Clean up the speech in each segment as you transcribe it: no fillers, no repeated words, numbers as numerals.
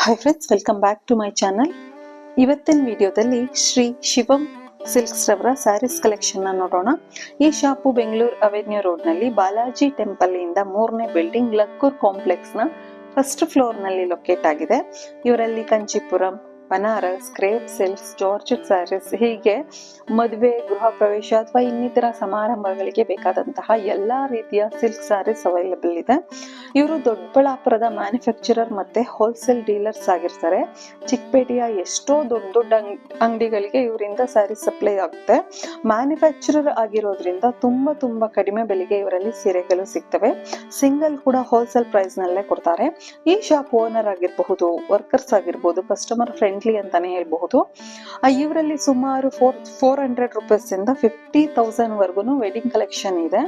Hi friends, welcome back to my channel. ಇವತ್ತಿನ ವಿಡಿಯೋದಲ್ಲಿ ಶ್ರೀ ಶಿವಂ silks ರವರ ಸ್ಯಾರೀಸ್ ಕಲೆಕ್ಷನ್ ನೋಡೋಣ. ಈ ಶಾಪು ಬೆಂಗಳೂರು ಅವೆನ್ಯೂ ರೋಡ್ ನಲ್ಲಿ ಬಾಲಾಜಿ ಟೆಂಪಲ್ ಇಂದ 3ನೇ ಬಿಲ್ಡಿಂಗ್ ಲಕ್ಕೂರ್ ಕಾಂಪ್ಲೆಕ್ಸ್ ನ ಫಸ್ಟ್ ಫ್ಲೋರ್ ನಲ್ಲಿ ಲೊಕೇಟ್ ಆಗಿದೆ. ಇವರಲ್ಲಿ Kanchipuram, Banaras, crepe silks, georgette sarees ಹೀಗೆ ಮದುವೆ, ಗೃಹ ಪ್ರವೇಶ ಅಥವಾ ಇನ್ನಿತರ ಸಮಾರಂಭಗಳಿಗೆ ಬೇಕಾದಂತಹ ಎಲ್ಲಾ ರೀತಿಯ ಸಿಲ್ಕ್ ಸ್ಯಾರೀಸ್ ಅವೈಲೇಬಲ್ ಇದೆ. ಇವರು ದೊಡ್ಡಬಳ್ಳಾಪುರದ ಮ್ಯಾನುಫ್ಯಾಕ್ಚರರ್ ಮತ್ತೆ ಹೋಲ್ಸೇಲ್ ಡೀಲರ್ಸ್ ಆಗಿರ್ತಾರೆ. ಚಿಕ್ಕಪೇಟೆಯ ಎಷ್ಟೋ ದೊಡ್ಡ ದೊಡ್ಡ ಅಂಗಡಿಗಳಿಗೆ ಇವರಿಂದ ಸ್ಯಾರೀಸ್ ಸಪ್ಲೈ ಆಗುತ್ತೆ. ಮ್ಯಾನುಫ್ಯಾಕ್ಚರರ್ ಆಗಿರೋದ್ರಿಂದ ತುಂಬಾ ಕಡಿಮೆ ಬೆಲೆಗೆ ಇವರಲ್ಲಿ ಸೀರೆಗಳು ಸಿಗ್ತವೆ. ಸಿಂಗಲ್ ಕೂಡ ಹೋಲ್ಸೇಲ್ ಪ್ರೈಸ್ ನಲ್ಲೇ ಕೊಡ್ತಾರೆ. ಈ ಶಾಪ್ ಓನರ್ ಆಗಿರಬಹುದು, ವರ್ಕರ್ಸ್ ಆಗಿರ್ಬೋದು, ಕಸ್ಟಮರ್ ಫ್ರೆಂಡ್ಲಿ ಅಂತಾನೆ ಹೇಳ್ಬಹುದು. ಇವರಲ್ಲಿ ಸುಮಾರು 400 ರೂಪೀಸ್ ಇಂದ 50,000 ವರ್ಗುನು ವೆಡ್ಡಿಂಗ್ ಕಲೆಕ್ಷನ್ ಇದೆ.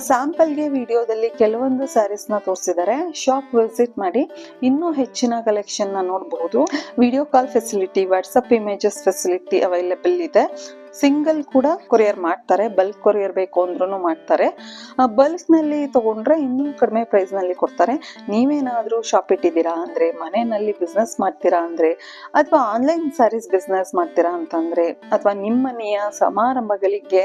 ಸ್ಯಾಂಪಲ್ಗೆ ವಿಡಿಯೋದಲ್ಲಿ ಕೆಲವೊಂದು ಸ್ಯಾರೀಸ್ ನ ತೋರಿಸಿದ್ದಾರೆ. ಶಾಪ್ ವಿಸಿಟ್ ಮಾಡಿ ಇನ್ನೂ ಹೆಚ್ಚಿನ ಕಲೆಕ್ಷನ್ ನ ನೋಡಬಹುದು. Video call facility, WhatsApp images facility available ಇದೆ. ಸಿಂಗಲ್ ಕೂಡ ಕೊರಿಯರ್ ಮಾಡ್ತಾರೆ, ಬಲ್ಕ್ ಕೊರಿಯರ್ ಬೇಕು ಅಂದ್ರೂ ಮಾಡ್ತಾರೆ. ಬಲ್ಕ್ ನಲ್ಲಿ ತಗೊಂಡ್ರೆ ಇನ್ನೂ ಕಡಿಮೆ ಪ್ರೈಸ್ ನಲ್ಲಿ ಕೊಡ್ತಾರೆ. ನೀವೇನಾದ್ರೂ ಶಾಪ್ ಇಟ್ಟಿದ್ದೀರಾ ಅಂದ್ರೆ, ಮನೆಯಲ್ಲಿ ಬಿಸ್ನೆಸ್ ಮಾಡ್ತೀರಾ ಅಂದ್ರೆ, ಅಥವಾ ಆನ್ಲೈನ್ ಸ್ಯಾರೀಸ್ ಬಿಸ್ನೆಸ್ ಮಾಡ್ತೀರಾ ಅಂತಂದ್ರೆ, ಅಥವಾ ನಿಮ್ಮ ಮನೆಯ ಸಮಾರಂಭಗಳಿಗೆ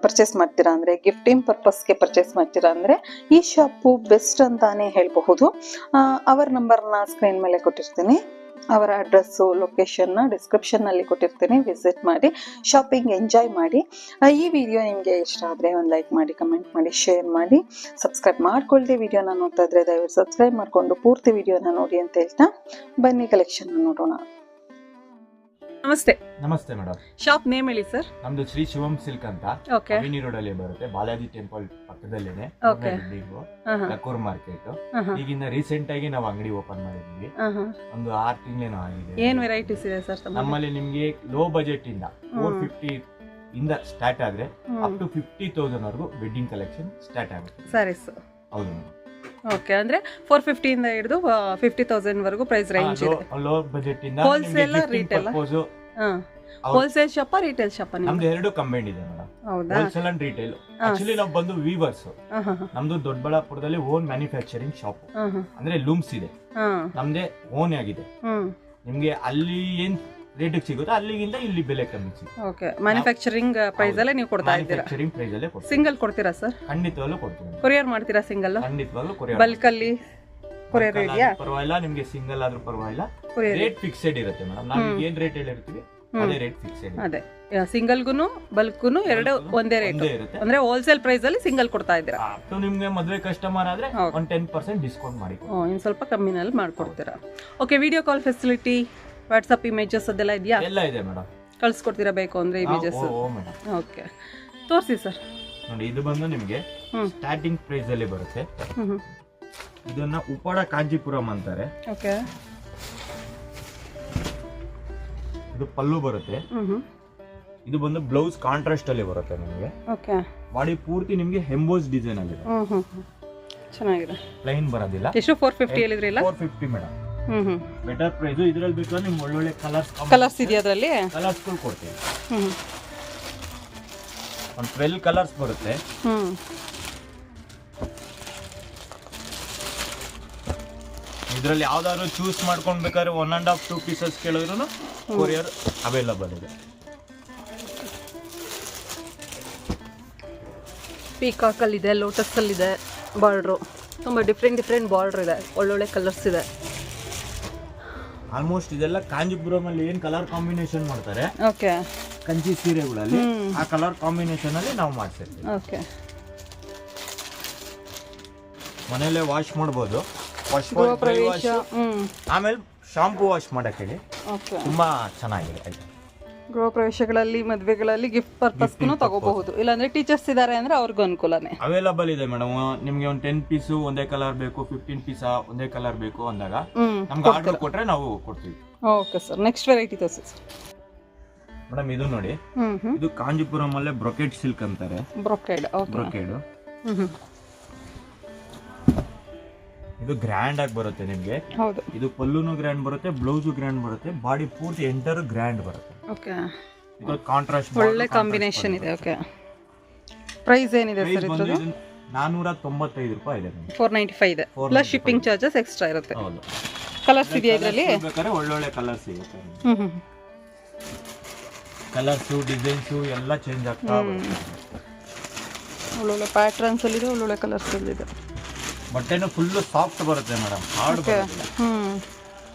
ಪರ್ಚೇಸ್ ಮಾಡ್ತೀರಾ ಅಂದ್ರೆ, ಗಿಫ್ಟಿಂಗ್ ಪರ್ಪಸ್ಗೆ ಪರ್ಚೇಸ್ ಮಾಡ್ತೀರಾ ಅಂದ್ರೆ ಈ ಶಾಪು ಬೆಸ್ಟ್ ಅಂತಾನೆ ಹೇಳ್ಬಹುದು. ಅವರ ನಂಬರ್ನ ಸ್ಕ್ರೀನ್ ಮೇಲೆ ಕೊಟ್ಟಿರ್ತೀನಿ. ಅವರ ಅಡ್ರೆಸ್ಸು, ಲೊಕೇಶನ್ ಡಿಸ್ಕ್ರಿಪ್ಷನ್ ನಲ್ಲಿ ಕೊಟ್ಟಿರ್ತೀನಿ. ವಿಸಿಟ್ ಮಾಡಿ ಶಾಪಿಂಗ್ ಎಂಜಾಯ್ ಮಾಡಿ. ಈ ವಿಡಿಯೋ ನಿಮಗೆ ಇಷ್ಟ ಆದರೆ ಒಂದು ಲೈಕ್ ಮಾಡಿ, ಕಮೆಂಟ್ ಮಾಡಿ, ಶೇರ್ ಮಾಡಿ. ಸಬ್ಸ್ಕ್ರೈಬ್ ಮಾಡ್ಕೊಳ್ಳಿ. ವಿಡಿಯೋನ ನೋಡ್ತಾ ಇದ್ರೆ ದಯವಿಟ್ಟು ಸಬ್ಸ್ಕ್ರೈಬ್ ಮಾಡಿಕೊಂಡು ಪೂರ್ತಿ ವಿಡಿಯೋನ ನೋಡಿ ಅಂತ ಹೇಳ್ತಾ ಬನ್ನಿ ಕಲೆಕ್ಷನ್ ನೋಡೋಣ. ನಮಸ್ತೆ ಮೇಡಮ್. ಶಾಪ್ ನೇಮ್ ಹೇಳಿ ಸರ್. ನಮ್ದು ಶ್ರೀ ಶಿವಂ ಸಿಲ್ಕ್ ಅಂತ ಅವೆನ್ಯೂ ರೋಡ್ ಅಲ್ಲಿ ಬರುತ್ತೆ. ಬಾಲಾಜಿ ಟೆಂಪಲ್ ಪಕ್ಕದಲ್ಲೇನೆ ಲಕ್ಕೂರ್ ಮಾರ್ಕೆಟ್. ಈಗಿನ ರೀಸೆಂಟ್ ಆಗಿ ನಾವು ಅಂಗಡಿ ಓಪನ್ ಮಾಡಿದ್ವಿ. ಒಂದು 6 ತಿಂಗಳೇನೋ ಆಗಿದೆ. ಏನ್ ವೆರೈಟೀಸ್ ಇದೆ ಸರ್ ನಮ್ಮಲ್ಲಿ? ನಿಮ್ಗೆ ಲೋ ಬಜೆಟ್ ಇಂದ 450 ಇಂದ ಸ್ಟಾರ್ಟ್ ಆದ್ರೆ ಅಪ್ ಟು 50,000 ವರೆಗೂ ವೆಡ್ಡಿಂಗ್ ಕಲೆಕ್ಷನ್ ಸ್ಟಾರ್ಟ್ ಆಗುತ್ತೆ. ಸ್ಯಾರೀಸ್ ಹೌದು. ಓಕೆ, ಅಂದ್ರೆ 450 ಇಂದ ಹಿಡಿದು 50,000 ವರೆಗೂ ಪ್ರೈಸ್ ರೇಂಜ್ ಇದೆ. ಲೋ ಬಜೆಟ್ ಇಂದ wholesale retail. Wholesale shop, retail shop? ನಮ್ದು ಎರಡು ಕಂಬೈಂಡ್ ಇದೆ madam. Wholesale and retail. Actually ನಾವು ಬಂದು ವೀವರ್ಸ್. ನಮ್ದು ದೊಡ್ಡಬಳ್ಳಾಪುರದಲ್ಲಿ ಓನ್ ಮ್ಯಾನುಫ್ಯಾಕ್ಚರಿಂಗ್ ಶಾಪ್, ಅಂದ್ರೆ ಲೂಮ್ಸ್ ಇದೆ. ನಮ್ದೇ ಓನ್ ಆಗಿದೆ. ನಿಮ್ಗೆ ಅಲ್ಲಿ ಏನ್ ರೇಟ್ ಸಿಗುತ್ತೆ ಅಲ್ಲಿಗಿಂತ ಇಲ್ಲಿ ಬೆಲೆ ಕಮ್ಮಿ ಸಿಗುತ್ತೆ. ಓಕೆ, ಮ್ಯಾನುಫ್ಯಾಕ್ಚರಿಂಗ್ ಪ್ರೈಸ್ ಅಲ್ಲೇ ನೀವು ಕೊಡ್ತಾ ಇದ್ದೀರಾ? ಮ್ಯಾನುಫ್ಯಾಕ್ಚರಿಂಗ್ ಪ್ರೈಸ್ ಅಲ್ಲೇ ಕೊಡ್ತೀವಿ. ಸಿಂಗಲ್ ಕೊಡ್ತೀರಾ ಸರ್? ಖಂಡಿತವಾಗ್ಲೂ ಕೊಡ್ತೀವಿ. ಕೊರಿಯರ್ ಮಾಡ್ತೀರಾ ಸಿಂಗಲ್? ಖಂಡಿತವಾಗ್ಲೂ ಕೊರಿಯರ್. ಬಲ್ಕ್ ಅಲ್ಲಿ ಕೊರಿಯರ್ ಇದೆಯಾ? ಪರವಾಗಿಲ್ಲ, ನಿಮ್ಗೆ ಸಿಂಗಲ್ ಆದ್ರೂ ಪರವಾಗಿಲ್ಲ. ರೇಟ್ ಫಿಕ್ಸೆಡ್ ಇರುತ್ತೆ ಮೇಡಮ್. ನಾವು ಏನ್ ರೇಟ್ ಹೇಳಿರ್ತೀವಿ ಅದೇ ರೇಟ್ ಫಿಕ್ಸೆಡ್. ಅದೇ ಸಿಂಗಲ್ಗುನು ಬಲ್ಕ್ಗುನು ಎರಡು ಒಂದೇ ರೇಟ್ ಇರುತ್ತೆ. ಅಂದ್ರೆ ಹೋಲ್ಸೇಲ್ ಪ್ರೈಸ್ ಅಲ್ಲಿ ಸಿಂಗಲ್ ಕೊಡ್ತಾ ಇದ್ದೀರಾ? ನಿಮ್ಗೆ ಮದುವೆ ಕಸ್ಟಮರ್ ಆದ್ರೆ ಒಂದು 10% ಡಿಸ್ಕೌಂಟ್ ಮಾಡಿ, ಇನ್ನು ಸ್ವಲ್ಪ ಕಮ್ಮಿನಲ್ಲಿ ಮಾಡ್ಕೊಡ್ತೀರಾ. Okay, video call facility, WhatsApp images ಅದೆಲ್ಲ ಇದೆಯಾ? ಎಲ್ಲ ಇದೆ ಮೇಡಮ್. ಕಳ್ಸಿಕೊಡ್ತೀರಾ ಬೇಕು ಅಂದ್ರೆ ಇಮೇಜಸ್? ಓಕೆ, ತೋರಿಸಿ ಸರ್. ನೋಡಿ, ಇದು ಬಂದು ನಿಮ್ಗೆ ಸ್ಟಾರ್ಟಿಂಗ್ ಪ್ರೈಸ್ ಅಲ್ಲಿ ಬರುತ್ತೆ. ಇದನ್ನ ಉಪ್ಪಾಡ ಕಾಂಚೀಪುರಂ ಅಂತಾರೆ. ಓಕೆ, ಇದು ಪಲ್ಲು ಬರುತ್ತೆ. ಇದು ಬಂದು ಬ್ಲೌಸ್ ಕಾಂಟ್ರಾಸ್ಟ್ ಅಲ್ಲಿ ಬರುತ್ತೆ ನಿಮಗೆ. ಓಕೆ, ಬಾಡಿ ಪೂರ್ತಿ ನಿಮಗೆ ಎಂಬೋಸ್ ಡಿಸೈನ್ ಅಲ್ಲಿ ಚೆನ್ನಾಗಿದೆ. ಪ್ಲೈನ್ ಬರೋದಿಲ್ಲ. ಎಷ್ಟು? 450 ಹೇಳಿದ್ರಲ್ಲ? 450 ಮೇಡಮ್. Better price. ಇದರಲ್ಲಿ ಬೇಕಾದ್ರೆ ನಿಮ್ಗೆ ಒಳ್ಳೊಳ್ಳೆ ಕಲರ್ಸ್ ಇದೆಯಾ? ಅದರಲ್ಲಿ ಕಲರ್ಸ್ ಕೊಡ್ತೀವಿ. ಒಂದು 12 ಕಲರ್ಸ್ ಬರುತ್ತೆ. ಇದರಲ್ಲಿ ಯಾವ್ದಾದ್ರು ಚೂಸ್ ಮಾಡ್ಕೊಂಡು ಬೇಕಾದ್ರೆ 1.5 2 ಪೀಸಸ್ ಕೇಳಿದ್ರು ಕೊರಿಯರ್ ಅವೈಲಬಲ್ ಇದೆ. ಪೀಕಾಕ್ ಅಲ್ಲಿ ಇದೆ, ಲೋಟಸ್ ಅಲ್ಲಿ ಇದೆ ಬಾರ್ಡ್ರು. ತುಂಬಾ ಡಿಫ್ರೆಂಟ್ ಬಾರ್ಡರ್ ಇದೆ, ಒಳ್ಳೊಳ್ಳೆ ಕಲರ್ಸ್ ಇದೆ. ಆಲ್ಮೋಸ್ಟ್ ಇದೆಲ್ಲ ಕಾಂಜೀಪುರಂ ಅಲ್ಲಿ ಏನ್ ಕಲರ್ ಕಾಂಬಿನೇಷನ್ ಮಾಡ್ತಾರೆ, ಓಕೆ, ಕಂಚಿ ಸೀರೆಗಳಲ್ಲಿ ಆ ಕಲರ್ ಕಾಂಬಿನೇಷನ್ ಅಲ್ಲಿ ನಾವು ಮಾಡ್ಸಿರ್ತೀವಿ. ಓಕೆ, ಮನೆಯಲ್ಲೇ ವಾಶ್ ಮಾಡಬಹುದು. ಆಮೇಲೆ ಶಾಂಪೂ ವಾಶ್ ಮಾಡಕ್ಕೆ ತುಂಬಾ ಚೆನ್ನಾಗಿದೆ. ಗೃಹ ಪ್ರವೇಶಗಳಲ್ಲಿ, ಮದುವೆಗಳಲ್ಲಿ ಗಿಫ್ಟ್ ಪರ್ಪಸ್ಗೂ ತಗೋಬಹುದು. ಇಲ್ಲಾಂದ್ರೆ ಟೀಚರ್ಸ್ ಇದಾರೆ ಅಂದ್ರೆ ಅವ್ರಿಗೂ ಅನುಕೂಲನೇ. ಅವೈಲಬಲ್ ಇದೆ ಮೇಡಮ್. ನಿಮ್ಗೆ ಒಂದು 10 ಪೀಸ್ ಒಂದೇ ಕಲರ್ ಬೇಕು, 15 ಪೀಸ್ ಒಂದೇ ಕಲರ್ ಬೇಕು ಅಂದಾಗ ನಮ್ಗೆ ಆರ್ಡರ್ ಕೊಟ್ರೆ ನಾವು ಕೊಡ್ತೀವಿ. ಓಕೆ ಸರ್, ನೆಕ್ಸ್ಟ್ ವೆರೈಟಿ ತೋರಿಸಿ ಸರ್. ಮೇಡಮ್, ಇದು ನೋಡಿ, ಇದು ಕಾಂಜೀಪುರಂ ಅಲ್ಲೇ ಬ್ರೊಕೆಡ್ ಸಿಲ್ಕ್ ಅಂತಾರೆ. ಬ್ರೊಕೆಡ್. ಇದು ಗ್ರ್ಯಾಂಡ್ ಆಗಿ ಬರುತ್ತೆ ನಿಮ್ಗೆ. ಹೌದು, ಇದು ಪಲ್ಲುನು ಗ್ರ್ಯಾಂಡ್ ಬರುತ್ತೆ, ಬ್ಲೌಸು ಗ್ರ್ಯಾಂಡ್ ಬರುತ್ತೆ, ಬಾಡಿ ಪೂರ್ತಿ ಎಂಟರ್ ಗ್ರ್ಯಾಂಡ್ ಬರುತ್ತೆ. ಓಕೆ, ಇದು ಕಾಂಟ್ರಾಸ್ಟ್ ಒಳ್ಳೆ ಕಾಂಬಿನೇಷನ್ ಇದೆ. ಓಕೆ, ಪ್ರೈಸ್ ಏನಿದೆ ಸರ್? ಇದು 495 ರೂಪಾಯಿ ಇದೆ. 495 ಇದೆ ಪ್ಲಸ್ ಶಿಪ್ಪಿಂಗ್ ಚಾರ್ಜಸ್ ಎಕ್ಸ್ಟ್ರಾ ಇರುತ್ತೆ. ಹೌದು. ಕಲರ್ಸ್ ಇದೆಯಾ ಇದರಲ್ಲಿ? ಬೇಕಾದ್ರೆ ಒಳ್ಳೊಳ್ಳೆ ಕಲರ್ಸ್ ಸಿಗುತ್ತೆ. ಕಲರ್ಸು ಡಿಸೈನ್ಸು ಎಲ್ಲ ಚೇಂಜ್ ಆಗ್ತಾ ಬರುತ್ತೆ. ಒಳ್ಳೊಳ್ಳೆ ಪ್ಯಾಟರ್ನ್ಸ್ ಅಲ್ಲಿ ಇದೆ, ಒಳ್ಳೊಳ್ಳೆ ಕಲರ್ಸ್ ಅಲ್ಲಿ ಇದೆ. ಬಟ್ಟೆನೂ ಫುಲ್ಲು ಸಾಫ್ಟ್ ಬರುತ್ತೆ ಮೇಡಮ್, ಹಾರ್ಡ್ ಬರೋದಿಲ್ಲ.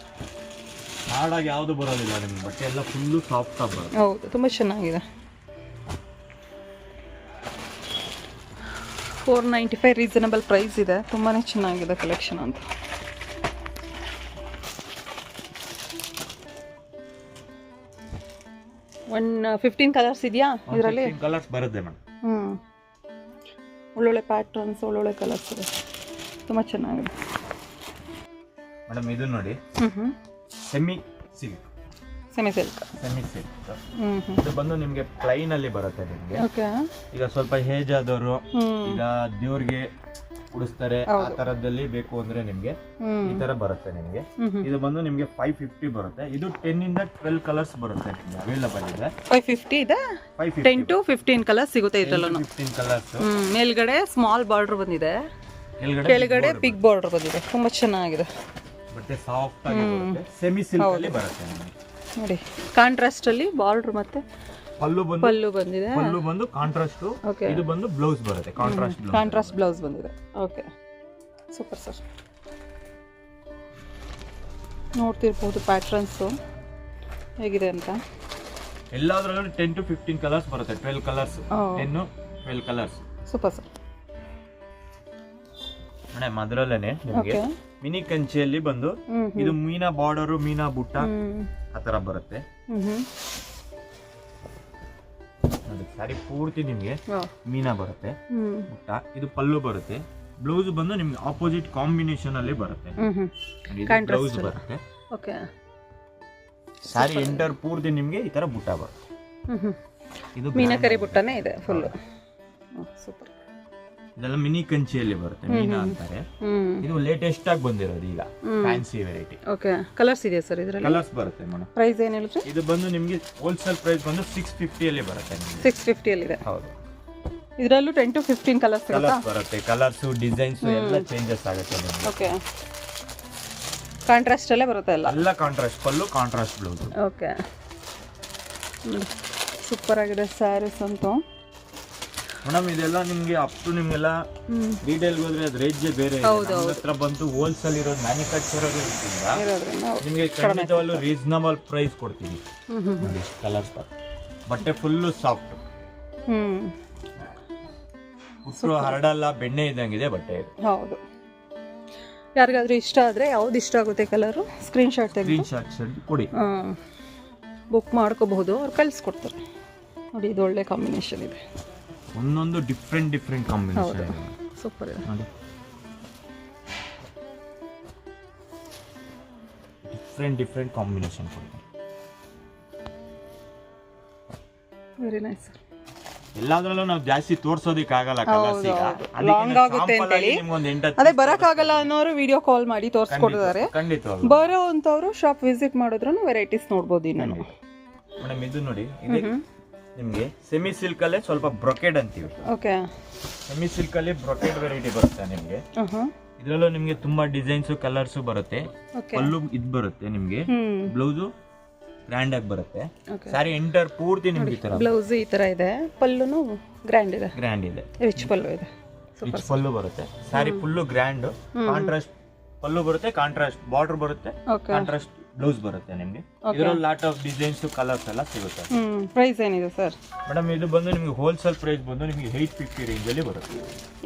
ಹಾರ್ಡಾಗಿ ಯಾವುದು ಬರೋದಿಲ್ಲ ನಿಮ್ಗೆ, ಬಟ್ಟೆ ಎಲ್ಲ ಫುಲ್ಲು ಸಾಫ್ಟ್ ಆಗಿ ಬರುತ್ತೆ. ಹೌದು, ತುಂಬ ಚೆನ್ನಾಗಿದೆ. 495 ರೀಸನಬಲ್ ಪ್ರೈಸ್ ಇದೆ, ತುಂಬಾ ಚೆನ್ನಾಗಿದೆ ಕಲೆಕ್ಷನ್ ಅಂತ. ಒನ್ 15 ಕಲರ್ಸ್ ಇದೆಯಾ ಇದರಲ್ಲಿ? ಕಲರ್ಸ್ ಬರುತ್ತೆ ಮೇಡಮ್. ಒಳ್ಳೊಳ್ಳೆ ಪ್ಯಾಟರ್ನ್ಸ್, ಒಳ್ಳೊಳ್ಳೆ ಕಲರ್ಸ್ ಇದೆ, ತುಂಬ ಚೆನ್ನಾಗಿದೆ ಮೇಡಮ್. ಇದು ನೋಡಿ, ಸೆಮಿ ಸಿಲ್ಕ್. ಇದು ಬಂದು ನಿಮ್ಗೆ ಪ್ಲೈನ್ ಅಲ್ಲಿ ಬರುತ್ತೆ ನಿಮ್ಗೆ. ಈಗ ಸ್ವಲ್ಪ ಏಜ್ ಆದವರು, ಈಗ ದೇವ್ರಿಗೆ ಉಡಿಸ್ತಾರೆ, ಆ ತರದಲ್ಲಿ ಬೇಕು ಅಂದ್ರೆ ನಿಮ್ಗೆ ಈ ತರ ಬರುತ್ತೆ ನಿಮ್ಗೆ. ಇದು ಬಂದು ನಿಮ್ಗೆ 550 ಬರುತ್ತೆ. ಇದು 10 ಇಂದ 12 ಕಲರ್ಸ್ ಬರುತ್ತೆ ನಿಮ್ಗೆ ಅವೈಲಬಲ್ ಇದೆ. 550 ಇದೆ, 10 to 15 ಕಲರ್ಸ್ ಸಿಗುತ್ತೆ ಇದರಲ್ಲೂ. 15 ಕಲರ್ಸ್. ಮೇಲ್ಗಡೆ ಸ್ಮಾಲ್ ಬಾರ್ಡರ್ ಬಂದಿದೆ, ಕೆಳಗಡೆ ಬಿಗ್ ಬಾರ್ಡರ್ ಬಂದಿದೆ, ತುಂಬಾ ಚೆನ್ನಾಗಿದೆ. ಬಟ್ಟೆ ಸಾಫ್ಟ್ ಆಗಿ ಬರುತ್ತೆ, ಸೆಮಿ ಸಿಲ್ಕ್ ಅಲ್ಲಿ ಬರುತ್ತೆ ನಿಮಗೆ. ನೋಡಿ, ಕಾಂಟ್ರಾಸ್ಟ್ ಅಲ್ಲಿ ಬಾರ್ಡರ್ ಮತ್ತೆ ಪಲ್ಲು ಬಂದಿದೆ. ಪಲ್ಲು ಬಂದು ಕಾಂಟ್ರಾಸ್ಟ್. ಇದು ಬಂದು ಬ್ಲೌಸ್ ಬರುತ್ತೆ, ಕಾಂಟ್ರಾಸ್ಟ್ ಬ್ಲೌಸ್ ಬಂದಿದೆ. Okay, super sir. ನೋಡ್ತಿರ್ಬೋದು ಪ್ಯಾಟರ್ನ್ಸ್ ಹೇಗಿದೆ ಅಂತ. ಎಲ್ಲದರಲ್ಲೂ 10 to 15 ಕಲರ್ಸ್ ಬರುತ್ತೆ. 12 colours, 10 12 colours. Super sir. Madam ಅದರಲ್ಲೇನೆ ನಿಮಗೆ ಮಿನಿ ಕಂಚಿಯಲ್ಲಿ ಬಂದು ಇದು ಮೀನಾ ಬಾರ್ಡರ್, ಮೀನಾ ಬುಟ್ಟ ಆ ತರ ಬರುತ್ತೆ. ಸಾರಿ ಪೂರ್ತಿ ನಿಮ್ಗೆ ಮೀನಾ ಬರುತ್ತೆ, ಬುಟ್ಟ. ಇದು ಪಲ್ಲು ಬರುತ್ತೆ. ಬ್ಲೌಸ್ ಬಂದು ನಿಮ್ಗೆ ಆಪೋಸಿಟ್ ಕಾಂಬಿನೇಷನ್ ಅಲ್ಲಿ ಬರುತ್ತೆ, ಬ್ಲೌಸ್ ಬರುತ್ತೆ. ಸಾರಿ ಎಂಟರ್ ಪೂರ್ತಿ ನಿಮ್ಗೆ ಈ ತರ ಬುಟ್ಟ ಬರುತ್ತೆ. ಇದು ಮೀನಾಕರಿ ಬುಟ್ಟನೇ ಇದೆ ಫುಲ್. ಸೂಪರ್. ಇದೆಲ್ಲ ಮಿನಿ ಕಂಚಿಯಲ್ಲಿ ಬರುತ್ತೆ, ಮೀನಾ ಅಂತಾರೆ. ಇದು ಲೇಟೆಸ್ಟ್ ಆಗಿ ಬಂದಿರೋದು ಈಗ, ಫ್ಯಾನ್ಸಿ ವೆರೈಟಿ. ಓಕೆ, ಕಲರ್ಸ್ ಇದೆ ಸರ್ ಇದರಲ್ಲಿ? ಕಲರ್ಸ್ ಬರುತ್ತೆ ಮೇಡಮ್. ಪ್ರೈಸ್ ಏನು ಹೇಳಿದ್ರಿ? ಇದು ಬಂದು ನಿಮಗೆ ಹೋಲ್ಸೇಲ್ ಪ್ರೈಸ್ ಬಂದು 650 ಅಲ್ಲಿ ಬರುತ್ತೆ ನಿಮಗೆ. 650 ಅಲ್ಲಿ ಇದೆ. ಹೌದು. ಇದರಲ್ಲೂ 10 to 15 ಕಲರ್ಸ್ ಬರುತ್ತೆ. ಕಲರ್ಸ್, ಡಿಸೈನ್ಸ್ ಎಲ್ಲ ಚೇಂಜಸ್ ಆಗುತ್ತೆ ನಿಮಗೆ. ಓಕೆ, ಕಾಂಟ್ರಾಸ್ಟ್ ಅಲ್ಲೇ ಬರುತ್ತೆ ಎಲ್ಲ ಕಾಂಟ್ರಾಸ್ಟ್ ಪಲ್ಲು, ಕಾಂಟ್ರಾಸ್ಟ್ ಬ್ಲೌಸ್. ಓಕೆ, ಸೂಪರ್ ಆಗಿದೆ ಸ್ಯಾರೀಸ್ ಅಂತೂ ಮೇಡಮ್. ಇದೆಲ್ಲ ನಿಮ್ಗೆ ಅಪ್ ಟು ನಿಮ್ಗೆಲ್ಲ ಡೀಟೇಲ್ ಹೋದ್ರೆ ಅದು ರೇಂಜ್ ಬೇರೆ. ನಮ್ಮ ಹತ್ರ ಬಂತು ಹೋಲ್ಸೇಲ್ ಇರೋದು, ಮ್ಯಾನುಫ್ಯಾಕ್ಚರರ್ ಇರೋದ್ರಿಂದ ನಿಮಗೆ ಖಂಡಿತವಾಗ್ಲೂ ರೀಸನಬಲ್ ಪ್ರೈಸ್ ಕೊಡ್ತೀವಿ. ಕಲರ್ಸ್ ಬಟ್ಟೆ ಫುಲ್ಲು ಸಾಫ್ಟ್, ಉಸಿರು ಹರಡಲ್ಲ, ಬೆಣ್ಣೆ ಇದ್ದಂಗಿದೆ ಬಟ್ಟೆ. ಹೌದು. ಯಾರಿಗಾದ್ರೂ ಇಷ್ಟ ಆದ್ರೆ ಯಾವ್ದು ಇಷ್ಟ ಆಗುತ್ತೆ ಕಲರು, ಸ್ಕ್ರೀನ್ ಶಾಟ್ ಕೊಡಿ, ಬುಕ್ ಮಾಡ್ಕೋಬಹುದು, ಅವ್ರು ಕಳಿಸ್ಕೊಡ್ತಾರೆ. ನೋಡಿ, ಇದು ಒಳ್ಳೆ ಕಾಂಬಿನೇಷನ್ ಇದೆ. ಒಂದೊಂದು ಡಿಫ್ರೆಂಟ್ ಕಾಂಬಿನೇಷನ್. ಸೂಪರ್ ಇದೆ ನೋಡಿ, ಡಿಫ್ರೆಂಟ್ ಕಾಂಬಿನೇಷನ್ ಕೊಡ್ತಾರೆ. Very nice. ಎಲ್ಲಾದ್ರಲ್ಲೂ ನಾವು ಜಾಸ್ತಿ ತೋರ್ಸೋದಿಕ್ ಆಗಲ್ಲ, ಲಾಂಗ್ ಆಗುತ್ತೆ ಅಂತೇಳಿ ಅದೇ ಬರಕ್ಕಾಗಲ್ಲ ಅನ್ನೋರು ವಿಡಿಯೋ ಕಾಲ್ ಮಾಡಿ ತೋರಿಸ್ಕೊಡ್ತಾರೆ. ಬರೋ ಅಂತವ್ರು ಶಾಪ್ ವಿಸಿಟ್ ಮಾಡಿದ್ರು ವೆರೈಟೀಸ್ ನೋಡ್ಬೋದು. ಇನ್ನು ಮೇಡಮ್ ಇದು ನೋಡಿ, ನಿಮ್ಗೆ ಸೆಮಿ ಸಿಲ್ಕ್ ಅಲ್ಲೇ ಸ್ವಲ್ಪ ಬ್ರೊಕೆಡ್ ಅಂತೀವಿ. ಓಕೆ, ಸೆಮಿ ಸಿಲ್ಕ್ ಅಲ್ಲಿ ಬ್ರೊಕೆಡ್ ವೆರೈಟಿ ಬರುತ್ತೆ ನಿಮ್ಗೆ. ಇದರಲ್ಲೂ ನಿಮ್ಗೆ ತುಂಬಾ ಡಿಸೈನ್ಸ್, ಕಲರ್ಸ್ ಬರುತ್ತೆ. ಪಲ್ಲು ಇದು ಬರುತ್ತೆ ನಿಮ್ಗೆ, ಬ್ಲೌಸ್ ಗ್ರ್ಯಾಂಡ್ ಆಗಿ ಬರುತ್ತೆ. ಸಾರಿ ಎಂಟರ್ ಪೂರ್ತಿ ನಿಮ್ಗೆ ಈ ತರ ಬ್ಲೌಸ್ ಈ ತರ ಇದೆ, ಪಲ್ಲುನು ಗ್ರ್ಯಾಂಡ್ ಇದೆ, ರಿಚ್ ಪಲ್ಲು ಇದೆ, ರಿಚ್ ಪಲ್ಲು ಬರುತ್ತೆ. ಸಾರಿ ಫುಲ್ಲು ಗ್ರ್ಯಾಂಡ್, ಕಾಂಟ್ರಾಸ್ಟ್ ಪಲ್ಲು ಬರುತ್ತೆ, ಕಾಂಟ್ರಾಸ್ಟ್ ಬಾರ್ಡರ್ ಬರುತ್ತೆ, ಕಾಂಟ್ರಾಸ್ಟ್ ಬ್ಲೌಸ್ ಬರುತ್ತೆ ನಿಮ್ಗೆ. ಇದರಲ್ಲಿ ಲಾಟ್ ಆಫ್ ಡಿಸೈನ್ಸ್, ಕಲರ್ಸ್ ಎಲ್ಲ ಸಿಗುತ್ತೆ. ಪ್ರೈಸ್ ಏನಿದೆ ಸರ್? ಮೇಡಮ್ ಇದು ಬಂದು ನಿಮ್ಗೆ ಹೋಲ್ಸೇಲ್ ಪ್ರೈಸ್ ಬಂದು ನಿಮ್ಗೆ 850 ರೇಂಜ್ ಅಲ್ಲಿ ಬರುತ್ತೆ.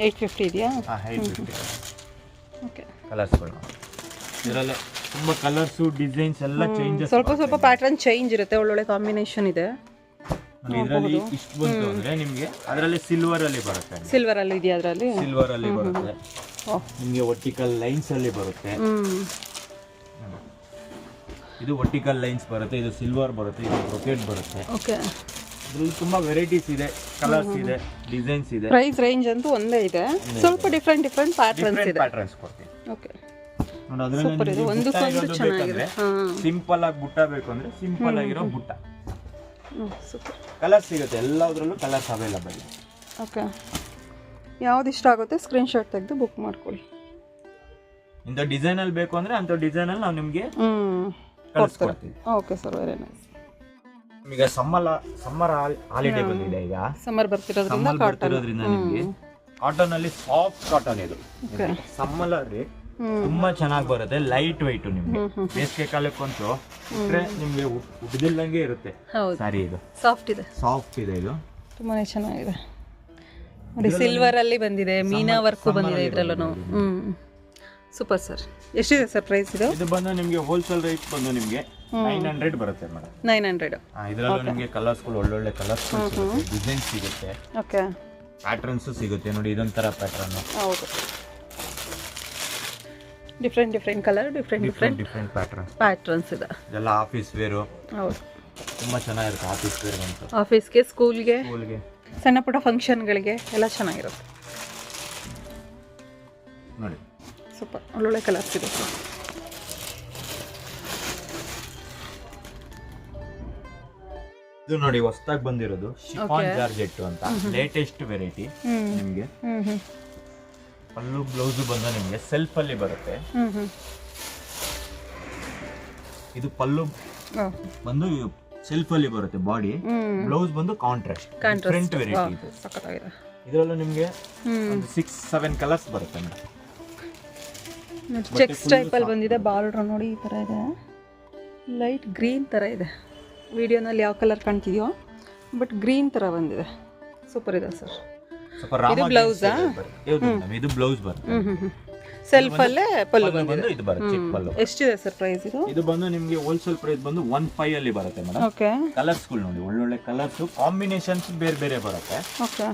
850 ಇದೆಯಾ? 850. ಓಕೆ, ಕಲರ್ಸ್ಗಳು ಇದರಲ್ಲಿ ತುಂಬಾ ಕಲರ್ಸ್, ಡಿಸೈನ್ಸ್ ಎಲ್ಲ ಚೇಂಜಸ್, ಸ್ವಲ್ಪ ಪ್ಯಾಟರ್ನ್ ಚೇಂಜ್ ಇರುತ್ತೆ, ಒಳ್ಳೊಳ್ಳೆ ಕಾಂಬಿನೇಷನ್ ಇದೆ. ಇದರಲ್ಲಿ ಇಷ್ಟು ಬಂತು ಅಂದ್ರೆ ನಿಮ್ಗೆ ಅದರಲ್ಲಿ ಸಿಲ್ವರ್ ಅಲ್ಲಿ ಬರುತ್ತೆ. ಸಿಲ್ವರ್ ಅಲ್ಲಿ ಇದೆಯಾ? ಅದರಲ್ಲಿ ಸಿಲ್ವರ್ ಅಲ್ಲಿ ಬರುತ್ತೆ ನಿಮ್ಗೆ. ವರ್ಟಿಕಲ್ ಲೈನ್ಸ್ ಅಲ್ಲಿ ಬರುತ್ತೆ. ಇದು ವರ್ಟಿಕಲ್ ಲೈನ್ಸ್ ಬರುತ್ತೆ, ಇದು ಸಿಲ್ವರ್ ಬರುತ್ತೆ, ಇದು ಬ್ರೊಕೆಟ್ ಬರುತ್ತೆ. ಓಕೆ, ಇದರಲ್ಲಿ ತುಂಬಾ ವೆರೈಟೀಸ್ ಇದೆ, ಕಲರ್ಸ್ ಇದೆ, ಡಿಸೈನ್ಸ್ ಇದೆ. ಪ್ರೈಸ್ ರೇಂಜ್ ಅಂತೂ ಒಂದೇ ಇದೆ, ಸ್ವಲ್ಪ ಡಿಫರೆಂಟ್ ಪ್ಯಾಟರ್ನ್ಸ್ ಇದೆ. ಪ್ಯಾಟರ್ನ್ಸ್ ಕೊಡ್ತೀನಿ. ಓಕೆ, ಸೂಪರ್ ಇದೆ. ಒಂದು ಚೆನ್ನಾಗಿದೆ. ಸಿಂಪಲ್ ಆಗಿ ಬುಟ್ಟ ಬೇಕು ಅಂದ್ರೆ ಸಿಂಪಲ್ ಆಗಿರೋ ಬುಟ್ಟ. ಸೂಪರ್. ಕಲರ್ಸ್ ಸಿಗುತ್ತೆ, ಎಲ್ಲದರಲ್ಲೂ ಕಲರ್ಸ್ ಅವೈಲಬಲ್ ಇದೆ. ಓಕೆ, ಯಾವ್ದು ಇಷ್ಟ ಆಗುತ್ತೆ ಸ್ಕ್ರೀನ್ಶಾಟ್ ತೆಗೆದು ಬುಕ್ ಮಾಡ್ಕೊಳ್ಳಿ. ಇಂಥ ಡಿಸೈನ್ ಅಲ್ಲಿ ಬೇಕು ಅಂದ್ರೆ ಅಂತ ಡಿಸೈನ್ ಅಲ್ಲಿ ನಾವು ನಿಮಗೆ ಕಳಿಸ್ಕೊಡ್ತೀವಿ. Okay sir, very nice. ಈಗ ಸಮ್ಮರ್ ಹಾಲಿಡೇ ಬಂದಿದೆ. ಈಗ ಸಮ್ಮರ್ ಬರ್ತಿರೋದ್ರಿಂದ ನಿಮಗೆ ಕಾಟನ್ ಅಲ್ಲಿ ಸಾಫ್ಟ್ ಕಾಟನ್ ಇದು ಸಮ್ಮರ್ ತುಂಬಾ ಚೆನ್ನಾಗಿ ಬರುತ್ತೆ. ಲೈಟ್ ವೈಟ್ ನಿಮ್ಗೆ ಬೇಸಿಗೆ ಕಾಲಕ್ಕಂತೂ ನಿಮ್ಗೆ ಉಡ್ದಿಲ್ಲಂಗೆ ಇರುತ್ತೆ ಸಾರಿ. ಇದು ಸಾಫ್ಟ್ ಇದೆ ಇದು ತುಂಬಾನೇ ಚೆನ್ನಾಗಿದೆ ನೋಡಿ. ಸಿಲ್ವರ್ ಅಲ್ಲಿ ಬಂದಿದೆ, ಮೀನಾ ವರ್ಕ್ ಬಂದಿದೆ ಇದ್ರಲ್ಲೂ. Super sir. ಎಷ್ಟಿದೆ ಸರ್ ಪ್ರೈಸ್ ಇದು? ಇದು ಬಂದು ನಿಮಗೆ ಹೋಲ್ಸೇಲ್ ರೇಟ್ ಬಂದು ನಿಮಗೆ 900 ಬರುತ್ತೆ ಮೇಡಮ್. 900. ಇದರಲ್ಲೂ ನಿಮಗೆ ಕಲರ್ಸ್ಗಳು ಒಳ್ಳೊಳ್ಳೆ ಕಲರ್ಸ್ಗಳು ಸಿಗುತ್ತೆ, ಡಿಸೈನ್ ಸಿಗುತ್ತೆ, ಓಕೆ, ಪ್ಯಾಟರ್ನ್ಸ್ ಸಿಗುತ್ತೆ. ನೋಡಿ ಇದೊಂಥರ ಪ್ಯಾಟರ್ನ್. ಹೌದು, ಡಿಫ್ರೆಂಟ್ ಕಲರ್, ಡಿಫ್ರೆಂಟ್ ಪ್ಯಾಟರ್ನ್ಸ್ ಇದೆ. ಇದೆಲ್ಲ ಆಫೀಸ್ ವೇರು. ಹೌದು, ತುಂಬಾ ಚೆನ್ನಾಗಿರುತ್ತೆ ಆಫೀಸ್ ವೇರ್ ಅಂತ. ಆಫೀಸ್ಗೆ, ಸ್ಕೂಲ್ಗೆ, ಸಣ್ಣ ಪುಟ್ಟ ಫಂಕ್ಷನ್ಗಳಿಗೆ ಎಲ್ಲ ಚೆನ್ನಾಗಿರುತ್ತೆ ನೋಡಿ. ಸೂಪರ್, ಒಳ್ಳೊಳ್ಳೆ ಕಲರ್ಸ್ ಇದೆ ಸರ್. ಇದು ನೋಡಿ ಹೊಸದಾಗಿ ಬಂದಿರೋದು ಶಿಫಾನ್ ಜಾರ್ಜೆಟ್ ಅಂತ ಲೇಟೆಸ್ಟ್ ವೆರೈಟಿ. ನಿಮಗೆ ಪಲ್ಲು ಬ್ಲೌಸ್ ಬಂದು ನಿಮಗೆ ಸೆಲ್ಫ್ ಅಲ್ಲಿ ಬರುತ್ತೆ. ಇದು ಪಲ್ಲು ಬಂದು ಸೆಲ್ಫ್ ಅಲ್ಲಿ ಬರುತ್ತೆ, ಬಾಡಿ ಬ್ಲೌಸ್ ಬಂದು ಕಾಂಟ್ರಾಸ್ಟ್ ಡಿಫರೆಂಟ್ ವೆರೈಟಿ. ಇದರಲ್ಲೂ ನಿಮಗೆ 6-7 ಕಲರ್ಸ್ ಬರುತ್ತೆ ಮೇಡಮ್. ಚೆಕ್ಸ್ ಟೈಪ್ ಅಲ್ಲಿ ಬಂದಿದೆ, ಬಾರ್ಡರ್ ನೋಡಿ ಈ ತರ ಇದೆ, ಲೈಟ್ ಗ್ರೀನ್ ತರ ಇದೆ. ವಿಡಿಯೋನಲ್ಲಿ ಯಾವ ಕಲರ್ ಕಾಣ್ತಿದೆಯೋ ಬಟ್ ಗ್ರೀನ್ ತರ ಬಂದಿದೆ. ಸೂಪರ್ ಇದೆ ಸರ್. ಇದು ಬ್ಲೌಸಾ? ಇದು ಬ್ಲೌಸ್ ಬರುತ್ತೆ, ಸೆಲ್ಫ್ ಅಲ್ಲೇ ಪಲ್ಲು ಬಂದಿದೆ. ಇದು ಬರುತ್ತೆ ಚಿಕ್ಕ ಪಲ್ಲು. ಎಷ್ಟಿದೆ ಸರ್ ಪ್ರೈಸ್ ಇದು? ಇದು ಬಂದು ನಿಮಗೆ ಹೋಲ್ಸೇಲ್ ಪ್ರೈಸ್ ಬಂದು 15 ಅಲ್ಲಿ ಬರುತ್ತೆ ಮೇಡಮ್. ಓಕೆ, ಕಲರ್ಸ್ ಗಳು ನೋಡಿ, ಒಳ್ಳೊಳ್ಳೆ ಕಲರ್ಸ್, ಕಾಂಬಿನೇಷನ್ಸ್ ಬೇರೆ ಬೇರೆ ಬರುತ್ತೆ. ಓಕೆ,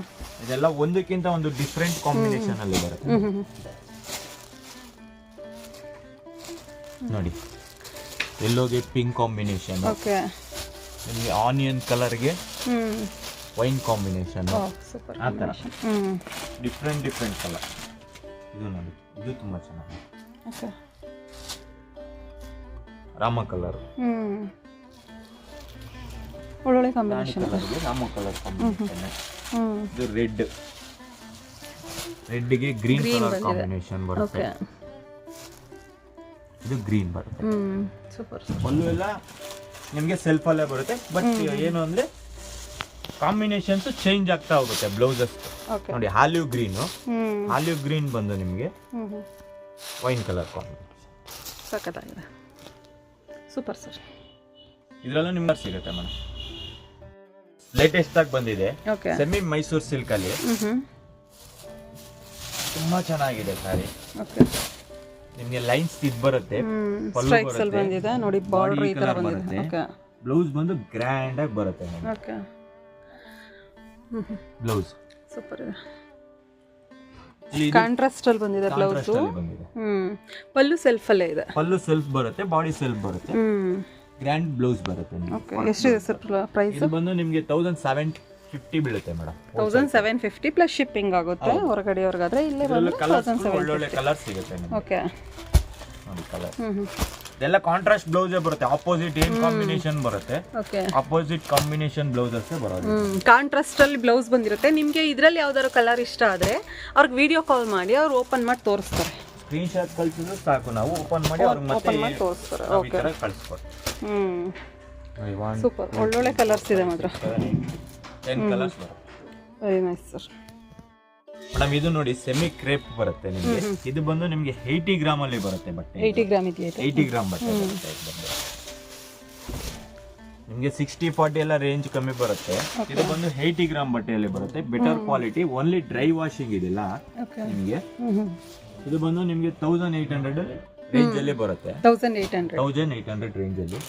ಇದೆಲ್ಲ ಒಂದಕ್ಕಿಂತ ಒಂದು ಡಿಫರೆಂಟ್ ಕಾಂಬಿನೇಷನ್ ಅಲ್ಲಿ ಬರುತ್ತೆ ನೋಡಿ. ಎಲ್ಲೋಗೆ ಪಿಂಕ್ ಕಾಂಬಿನೇಷನ್, ಓಕೆ, ನಿಮಗೆ ಆನಿಯನ್ ಕಲರ್ಗೆ ವೈನ್ ಕಾಂಬಿನೇಷನ್, ಸೂಪರ್, ಆ ಥರ ಡಿಫ್ರೆಂಟ್ ಕಲರ್. ಇದು ನೋಡಿ, ಇದು ತುಂಬಾ ಚೆನ್ನಾಗಿದೆ. ಓಕೆ, ರಾಮ ಕಲರ್, ಒಳ್ಳೊಳ್ಳೆ ಕಾಂಬಿನೇಷನ್ ಇದೆ. Rama colour combination. ಇದು ರೆಡ್ಗೆ ಗ್ರೀನ್ ಕಲರ್ ಕಾಂಬಿನೇಷನ್ ಬರುತ್ತೆ. ಇದು ಗ್ರೀನ್ ಬರುತ್ತೆ. ಸೂಪರ್. ಪಲ್ಲು ಎಲ್ಲ ನಿಮಗೆ ಸೆಲ್ಫ್ ಅಲ್ಲೇ ಬರುತ್ತೆ, ಬಟ್ ಏನು ಅಂದ್ರೆ ಕಾಂಬಿನೇಷನ್ಸ್ ಚೇಂಜ್ ಆಗ್ತಾ ಹೋಗುತ್ತೆ ಬ್ಲೌಸಸ್. ನೋಡಿ, ಆಲಿವ್ ಗ್ರೀನ್ ಬಂದು ನಿಮಗೆ ವೈನ್ ಕಲರ್ ಕಾಂಬಿನೇಷನ್ ಸಖತ್ತಾಗಿದೆ. Super sir. ಇದರಲ್ಲೂ ನಿಮ್ಗೆ ಸಿಗುತ್ತೆ ಮೇಡಮ್. ಲೇಟೆಸ್ಟ್ ಆಗಿ ಬಂದಿದೆ ಸೆಮಿ ಮೈಸೂರ್ ಸಿಲ್ಕ್ ಅಲ್ಲಿ. ತುಂಬಾ ಚೆನ್ನಾಗಿದೆ ಸಾರಿ. ನಿಮ್ಗೆ ಲೈನ್ಸ್ ಇದು ಬರುತ್ತೆ, ಸ್ಟ್ರೈಪ್ಸ್ ಅಲ್ಲಿ ಬಂದಿದೆ ನೋಡಿ, ಬಾರ್ಡರ್ ಈ ತರ ಬಂದಿದೆ. ಓಕೆ, ಬ್ಲೌಸ್ ಬಂದು ಗ್ರ್ಯಾಂಡ್ ಆಗಿ ಬರುತ್ತೆ. ಓಕೆ, ಬ್ಲೌಸ್ ಸೂಪರ್ ಇದೆ. ಕಾಂಟ್ರಾಸ್ಟ್ ಅಲ್ಲಿ ಬಂದಿದೆ ಬ್ಲೌಸ್. ಪಲ್ಲು ಸೆಲ್ಫ್ ಅಲ್ಲೇ ಇದೆ. ಪಲ್ಲು ಸೆಲ್ಫ್ ಬರುತ್ತೆ, ಬಾಡಿ ಸೆಲ್ಫ್ ಬರುತ್ತೆ, ಗ್ರ್ಯಾಂಡ್ ಬ್ಲೌಸ್ ಬರುತ್ತೆ. ಓಕೆ, ಎಷ್ಟಿದೆ ಸರ್ ಪ್ರೈಸ್? ಇದು ಬಂದು ನಿಮಗೆ 1750 ಬೀಳುತ್ತೆ ಮೇಡಮ್. 1750 ಪ್ಲಸ್ ಶಿಪ್ಪಿಂಗ್ ಆಗುತ್ತೆ ಹೊರಗಡೆ ಅವ್ರಿಗಾದ್ರೆ. ಇಲ್ಲೇ ಬಂದು 1750. ಒಳ್ಳೊಳ್ಳೆ ಕಲರ್ ಸಿಗುತ್ತೆ ನಿಮಗೆ. ಓಕೆ, ನೋಡಿ ಕಲರ್ ಇದೆಲ್ಲ ಕಾಂಟ್ರಾಸ್ಟ್ ಬ್ಲೌಸ್ ಬರುತ್ತೆ. ಆಪೋಸಿಟ್ ಏನ್ ಕಾಂಬಿನೇಷನ್ ಬರುತ್ತೆ, ಓಕೆ, ಆಪೋಸಿಟ್ ಕಾಂಬಿನೇಷನ್ ಬ್ಲೌಸಸ್ ಬರೋದು. ಕಾಂಟ್ರಾಸ್ಟ್ ಅಲ್ಲಿ ಬ್ಲೌಸ್ ಬಂದಿರುತ್ತೆ. ನಿಮಗೆ ಇದರಲ್ಲಿ ಯಾವ್ದಾದ್ರು ಕಲರ್ ಇಷ್ಟ ಆದ್ರೆ ಅವ್ರಿಗೆ ವಿಡಿಯೋ ಕಾಲ್ ಮಾಡಿ ಅವ್ರು ಓಪನ್ ಮಾಡಿ ತೋರಿಸ್ತಾರೆ. ಸ್ಕ್ರೀನ್ ಶಾಟ್ ಕಳಿಸಿದ್ರು ಸಾಕು, ನಾವು ಓಪನ್ ಮಾಡಿ ಅವ್ರಿಗೆ ಮತ್ತೆ ತೋರಿಸ್ತಾರೆ. ಓಕೆ, ಕಳಿಸ್ಕೊಡ್ತೀವಿ. ಸೂಪರ್, ಒಳ್ಳೊಳ್ಳೆ ಕಲರ್ಸ್ ಇದೆ ಮಾತ್ರ. 10 ಕಲರ್ಸ್ ಬರುತ್ತೆ. Very nice sir. ಮೇಡಮ್ ಇದು ನೋಡಿ ಸೆಮಿ ಕ್ರೇಪ್ ಬರುತ್ತೆ ನಿಮಗೆ. ಇದು ಬಂದು ನಿಮಗೆ 80 ಗ್ರಾಮ್ ಅಲ್ಲಿ ಬರುತ್ತೆ ಬಟ್ಟೆ. 80 ಗ್ರಾಮ್ ಇದೆಯಾ? 80 ಗ್ರಾಮ್ ಬಟ್ಟೆ ಬರುತ್ತೆ. ನಿಮಗೆ 60-40 ಎಲ್ಲ ರೇಂಜ್ ಕಮ್ಮಿ ಬರುತ್ತೆ. ಇದು ಬಂದು 80 ಗ್ರಾಮ್ ಬಟ್ಟೆಯಲ್ಲಿ ಬರುತ್ತೆ. Better quality, only dry washing ಇದಿಲ್ಲ ನಿಮಗೆ. ಇದು ಬಂದು ನಿಮಗೆ 1800 ರೇಂಜ್ ಅಲ್ಲಿ ಬರುತ್ತೆ. 1800 ರೇಂಜ್ ಅಲ್ಲಿ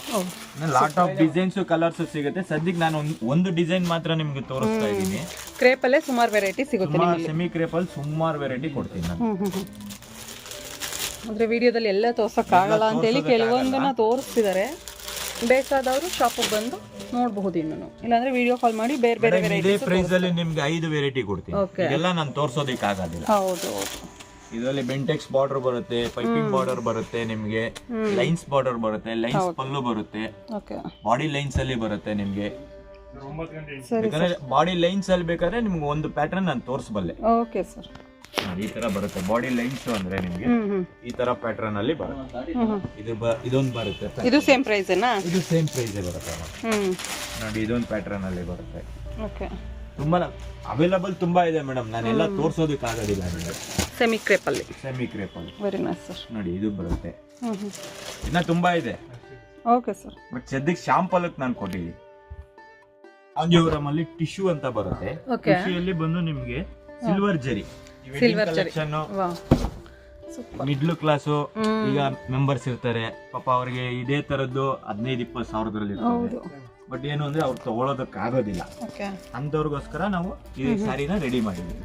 ಲಾಟ್ ಆಫ್ ಡಿಸೈನ್ಸ್ ಕಲರ್ಸ್ ಸಿಗುತ್ತೆ. ಸದ್ಯಕ್ಕೆ ನಾನು ಒಂದು ಡಿಸೈನ್ ಮಾತ್ರ ನಿಮ್ಗೆ ತೋರಿಸ್ತಾ ಇದ್ದೀನಿ. ಕ್ರೇಪ್ ಅಲ್ಲೇ ಸುಮಾರು ವೆರೈಟಿ ಸಿಗುತ್ತೆ. ಸೆಮಿ ಕ್ರೇಪ್ ಅಲ್ಲಿ ಸುಮಾರು ವೆರೈಟಿ ಕೊಡ್ತೀನಿ ನಾನು. ಅಂದ್ರೆ ವಿಡಿಯೋದಲ್ಲಿ ಎಲ್ಲ ತೋರ್ಸಕ್ ಆಗಲ್ಲ ಅಂತ ಹೇಳಿ ಕೆಲವೊಂದನ್ನ ತೋರಿಸ್ತಿದ್ದಾರೆ. ಬೇಕಾದವರು ಶಾಪಿಗೆ ಬಂದು ನೋಡಬಹುದು. ಇನ್ನು ಇಲ್ಲಾಂದ್ರೆ ವಿಡಿಯೋ ಕಾಲ್ ಮಾಡಿ ಬೇರೆ ಬೇರೆ ವೆರೈಟಿ. ಇದೇ ಪ್ರೈಸ್ ಅಲ್ಲಿ ನಿಮ್ಗೆ 5 ವೆರೈಟಿ ಕೊಡ್ತೀನಿ. ಇದೆಲ್ಲ ನಾನು ತೋರಿಸೋದಕ್ಕೆ ಆಗೋದಿಲ್ಲ. ಹೌದು, ಇದರಲ್ಲಿ ಬೆಂಟೆಕ್ಸ್ ಬಾರ್ಡರ್ ಬರುತ್ತೆ, ಪೈಪಿಂಗ್ ಬಾರ್ಡರ್ ಬರುತ್ತೆ, ನಿಮ್ಗೆ ಲೈನ್ಸ್ ಬಾರ್ಡರ್ ಬರುತ್ತೆ, ಲೈನ್ಸ್ ಪಲ್ಲು ಬರುತ್ತೆ, ಬಾಡಿ ಲೈನ್ಸ್ ಅಲ್ಲಿ ಬರುತ್ತೆ ನಿಮ್ಗೆ. ಸರಿ ಬೇಕಾದ್ರೆ ಬಾಡಿ ಲೈನ್ಸ್ ಅಲ್ಲಿ ಬೇಕಾದ್ರೆ ನಿಮ್ಗೆ ಒಂದು ಪ್ಯಾಟರ್ನ್ ನಾನು ತೋರಿಸಬಲ್ಲೆ. Okay sir. ಈ ತರ ಬರುತ್ತೆ ಬಾಡಿ ಲೈನ್ಸ್ ಅಂದ್ರೆ ನಿಮ್ಗೆ ಈ ತರ ಪ್ಯಾಟರ್ನ್ ಅಲ್ಲಿ ಬರುತ್ತೆ. ಇದೊಂದು ಬರುತ್ತೆ. ಇದು ಸೇಮ್ ಪ್ರೈಸ್ ಏನಾ? ಇದು ಸೇಮ್ ಪ್ರೈಸ್ ಬರುತ್ತೆ ನೋಡಿ. ಇದೊಂದು ಪ್ಯಾಟರ್ನ್ ಅಲ್ಲಿ ಬರುತ್ತೆ. ಓಕೆ. ತುಂಬಾ ಅವೈಲಬಲ್ ತುಂಬಾ ಇದೆ ಮೇಡಮ್, ನಾನೆಲ್ಲ ತೋರ್ಸೋದಕ್ಕೆ ಆಗೋದಿಲ್ಲ ನಿಮಗೆ. ಸೆಮಿ ಕ್ರೇಪ್ ಅಲ್ಲಿ. ಸೆಮಿ ಕ್ರೇಪ್ ಅಲ್ಲಿ ವೆರಿ ನೈಸ್ ಸರ್. ನೋಡಿ ಇದು ಬರುತ್ತೆ. ಇನ್ನ ತುಂಬಾ ಇದೆ. Okay sir. ಬಟ್ ಸದ್ಯಕ್ಕೆ ಶಾಂಪಲ್ ನಾನು ಕೊಟ್ಟಿದ್ದೀನಿ. ಕಾಂಜೀವರಂ ಅಲ್ಲಿ ಟಿಶ್ಯೂ ಅಂತ ಬರುತ್ತೆ. ಟಿಶ್ಯೂಯಲ್ಲಿ ಬಂದು ನಿಮ್ಗೆ ಸಿಲ್ವರ್ ಜರಿ ಕಲೆಕ್ಷನ್. ಮಿಡ್ಲ್ ಕ್ಲಾಸ್ ಈಗ ಮೆಂಬರ್ಸ್ ಇರ್ತಾರೆ ಪಾಪ, ಅವ್ರಿಗೆ ಇದೇ ತರದ್ದು 15-20 ಸಾವಿರದಲ್ಲಿ ಇರ್ತದೆ. ಬಟ್ ಏನು ಅಂದ್ರೆ ಅವ್ರು ತಗೊಳ್ಳೋದಕ್ಕೆ ಆಗೋದಿಲ್ಲ. ಅಂತವ್ರಿಗೋಸ್ಕರ ನಾವು ಈ ಸ್ಯಾರಿನ ರೆಡಿ ಮಾಡಿದ್ದೀವಿ.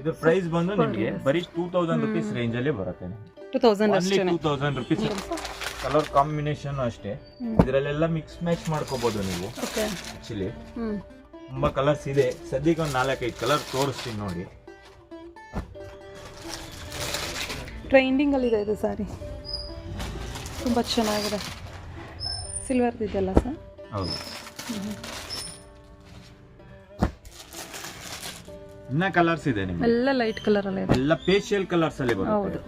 ಇದು ಪ್ರೈಸ್ ಬಂದು ನಿಮಗೆ ಬರೀ 2000 ರುಪೀಸ್ ರೇಂಜ್ ಅಲ್ಲಿ ಬರುತ್ತೆ. 2000 ರುಪೀಸ್. ಕಲರ್ ಕಾಂಬಿನೇಷನ್ ಅಷ್ಟೇ, ಇದರಲ್ಲೆಲ್ಲ ಮಿಕ್ಸ್ ಮ್ಯಾಚ್ ಮಾಡ್ಕೋಬಹುದು ನೀವು. ಆಕ್ಚುಲಿ ತುಂಬಾ ಕಲರ್ಸ್ ಇದೆ. ಸದ್ಯಕ್ಕೆ ಒಂದು 4-5 ಕಲರ್ ತೋರಿಸ್ತೀನಿ ನೋಡಿ. ಟ್ರೆಂಡಿಂಗ್ ಅಲ್ಲಿ ಇದೆ ಇದು ಸಾರಿ, ತುಂಬಾ ಚೆನ್ನಾಗಿದೆ. ಸಿಲ್ವರ್ ಇದೆಯಲ್ಲ ಸರ್? ಹೌದು. ಇನ್ನ ಕಲರ್ಸ್ ಇದೆ ನಿಮಗೆ. ಎಲ್ಲ ಲೈಟ್ ಕಲರ್ ಅಲ್ಲ ಇದೆ. ಎಲ್ಲ ಪೇಶಿಯಲ್ ಕಲರ್ಸ್ ಅಲ್ಲಿ ಬರುತ್ತೆ.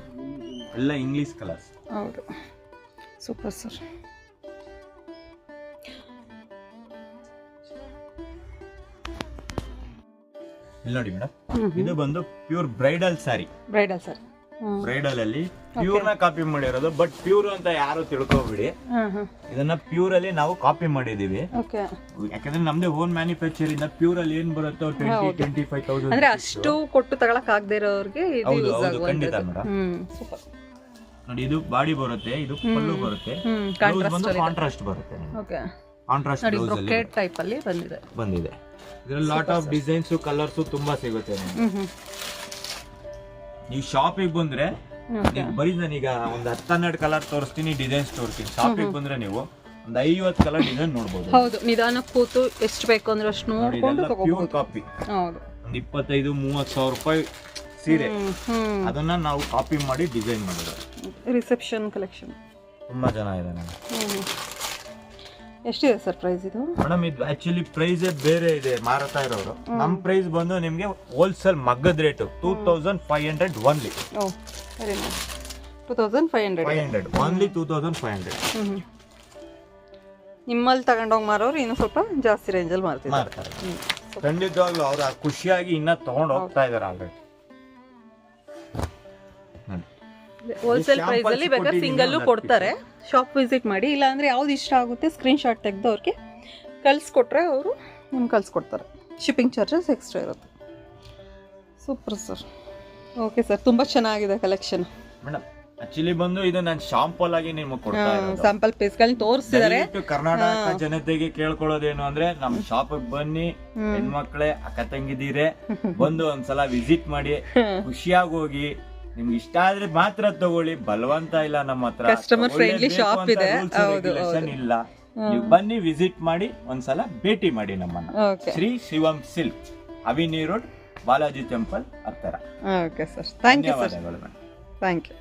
ಎಲ್ಲ ಇಂಗ್ಲಿಷ್ ಕಲರ್ಸ್. ಹೌದು. Super sir. ಇಲ್ಲಿ ನೋಡಿ ಮೇಡಮ್, ಇದು ಬಂದು ಪ್ಯೂರ್ ಬ್ರೈಡಲ್ ಸ್ಯಾರಿ. ಬ್ರೈಡಲ್ ಅಲ್ಲಿ ಪ್ಯೂರ್ ನ ಕಾಪಿ ಮಾಡಿರೋದು. ಬಟ್ ಪ್ಯೂರ್ ಅಂತ ಯಾರು ತಿಳ್ಕೊಬಿಡಿ, ಇದನ್ನ ಪ್ಯೂರ್ ಅಲ್ಲಿ ನಾವು ಕಾಪಿ ಮಾಡಿದೀವಿ. ಯಾಕಂದ್ರೆ ನಮ್ದೇ ಓನ್ ಮ್ಯಾನುಫ್ಯಾಕ್ಚರ್ ಇಂದ ಪ್ಯೂರ್ ಅಲ್ಲಿ ಏನ್ ಬರುತ್ತೋ 20-25,000 ಅಂದ್ರೆ ಅಷ್ಟು ಕೊಟ್ಟು ತಗೊಳಕ್ ಆಗದೆ ಇರೋರಿಗೆ ಖಂಡಿತ ಮೇಡಮ್. ನೋಡಿ ಇದು ಬಾಡಿ ಬರುತ್ತೆ, ಇದು ಪಲ್ಲು ಬರುತ್ತೆ, ಕಾಂಟ್ರಾಸ್ಟ್ ಬರುತ್ತೆ. ಕಾಂಟ್ರಾಸ್ಟ್ ಟೈಪ್ ಅಲ್ಲಿ ಬಂದಿದೆ. ಇದ್ರಲ್ಲಿ ಲಾಟ್ ಆಫ್ ಡಿಸೈನ್ಸ್ ಕಲರ್ಸ್ ತುಂಬಾ ಸಿಗುತ್ತೆ. ನೀವು ಶಾಪಿಗೆ ಬಂದ್ರೆ ಬರೀ ನಾನೀಗ ಒಂದು 10-12 ಕಲರ್ ತೋರಿಸ್ತೀನಿ, ಡಿಸೈನ್ಸ್ ತೋರಿಸ್ತೀನಿ. ಶಾಪಿಗೆ ಬಂದ್ರೆ ನೀವು ಒಂದು 50 ಕಲರ್ ಡಿಸೈನ್ ನೋಡಬಹುದು. ಹೌದು, ನಿಧಾನ ಕೂತು ಎಷ್ಟು ಬೇಕು ಅಂದ್ರೆ ಅಷ್ಟು ನೋಡ್ಕೊಂಡು ಪ್ಯೂರ್ ಕಾಪಿ. ಒಂದು 25-30 ಸಾವಿರ ರೂಪಾಯಿ ಸೀರೆ, ಅದನ್ನ ನಾವು ಕಾಪಿ ಮಾಡಿ ಡಿಸೈನ್ ಮಾಡಿರೋದು. ರಿಸೆಪ್ಷನ್ ಕಲೆಕ್ಷನ್ ತುಂಬಾ ಚೆನ್ನಾಗಿದೆ ಮೇಡಮ್. ಎಷ್ಟಿದೆ ಸರ್ ಪ್ರೈಸ್ ಇದು? ಮೇಡಮ್ ಇದು ಆಕ್ಚುಲಿ ಪ್ರೈಸ್ ಬೇರೆ ಇದೆ ಮಾರಾಟ ಇರೋರು. ನಮ್ ಪ್ರೈಸ್ ಬಂದು ನಿಮ್ಗೆ ಹೋಲ್ಸೇಲ್ ಮಗ್ಗದ rate 2500 only. Very nice. 2500 only 2500. ನಿಮ್ಮಲ್ಲಿ ತಗೊಂಡೋಗಿ ಮಾರೋರು ಇನ್ನು ಸ್ವಲ್ಪ ಜಾಸ್ತಿ ರೇಂಜಲ್ಲಿ ಮಾರ್ತಾರೆ. ಖಂಡಿತವಾಗ್ಲೂ ಅವ್ರು ಖುಷಿಯಾಗಿ ಇನ್ನ ತಗೊಂಡು ಹೋಗ್ತಾ ಇದಾರೆ ಆಲ್ರೆಡಿ. ಹೋಲ್ಸೇಲ್ ಪ್ರೈಸ್ ಅಲ್ಲಿ ಬೇಕಾದ್ರೆ ಸಿಂಗಲ್ ಕೊಡ್ತಾರೆ. ಶಾಪ್ ವಿಸಿಟ್ ಮಾಡಿ, ಇಲ್ಲ ಅಂದ್ರೆ ಯಾವ್ದು ಇಷ್ಟ ಆಗುತ್ತೆ ಸ್ಕ್ರೀನ್ ಶಾಟ್ ತೆಗೆದು ಅವ್ರಿಗೆ ಕಳ್ಸಿಕೊಟ್ರೆ ಅವರು ನಿಮ್ಗೆ ಕಳ್ಸಿಕೊಡ್ತಾರೆ. ಶಿಪ್ಪಿಂಗ್ ಚಾರ್ಜಸ್ ಎಕ್ಸ್ಟ್ರಾ ಇರುತ್ತೆ. Super sir. ಓಕೆ ಸರ್, ತುಂಬಾ ಚೆನ್ನಾಗಿದೆ ಕಲೆಕ್ಷನ್. ಮೇಡಮ್ ಆಕ್ಚುಲಿ ಬಂದು ಇದು ನಾನು ಶಾಂಪಲ್ ಆಗಿ ನಿಮಗೆ ಕೊಡ್ತಾ ಇರೋದು. ಸ್ಯಾಂಪಲ್ ಪೀಸ್ಗಳನ್ನ ತೋರಿಸ್ತಿದ್ದಾರೆ. ಕರ್ನಾಟಕ ಜನತೆಗೆ ಕೇಳ್ಕೊಳ್ಳೋದೇನು ಅಂದ್ರೆ ನಮ್ ಶಾಪ್ ಬನ್ನಿ, ಹೆಣ್ಮಕ್ಳೇ ಅಕ್ಕ ತಂಗಿದೀರೆ, ಬಂದು ಒಂದ್ಸಲ ವಿಸಿಟ್ ಮಾಡಿ, ಖುಷಿಯಾಗಿ ಹೋಗಿ. ನಿಮ್ಗೆ ಇಷ್ಟ ಆದ್ರೆ ಮಾತ್ರ ತಗೊಳ್ಳಿ, ಬಲವಂತ ಇಲ್ಲ. ನಮ್ಮ ಹತ್ರ ಕಸ್ಟಮರ್ ಫ್ರೆಂಡ್ಲಿ ಶಾಪ್ ಇದೆ. ಇಲ್ಲ, ನೀವು ಬನ್ನಿ ವಿಸಿಟ್ ಮಾಡಿ, ಒಂದ್ಸಲ ಭೇಟಿ ಮಾಡಿ ನಮ್ಮನ್ನ. ಶ್ರೀ ಶಿವಂ ಸಿಲ್ಕ್, ಅವಿನಿ ರೋಡ್, ಬಾಲಾಜಿ ಟೆಂಪಲ್ ಹತ್ತಿರ. Okay sir, thank you sir. Thank you.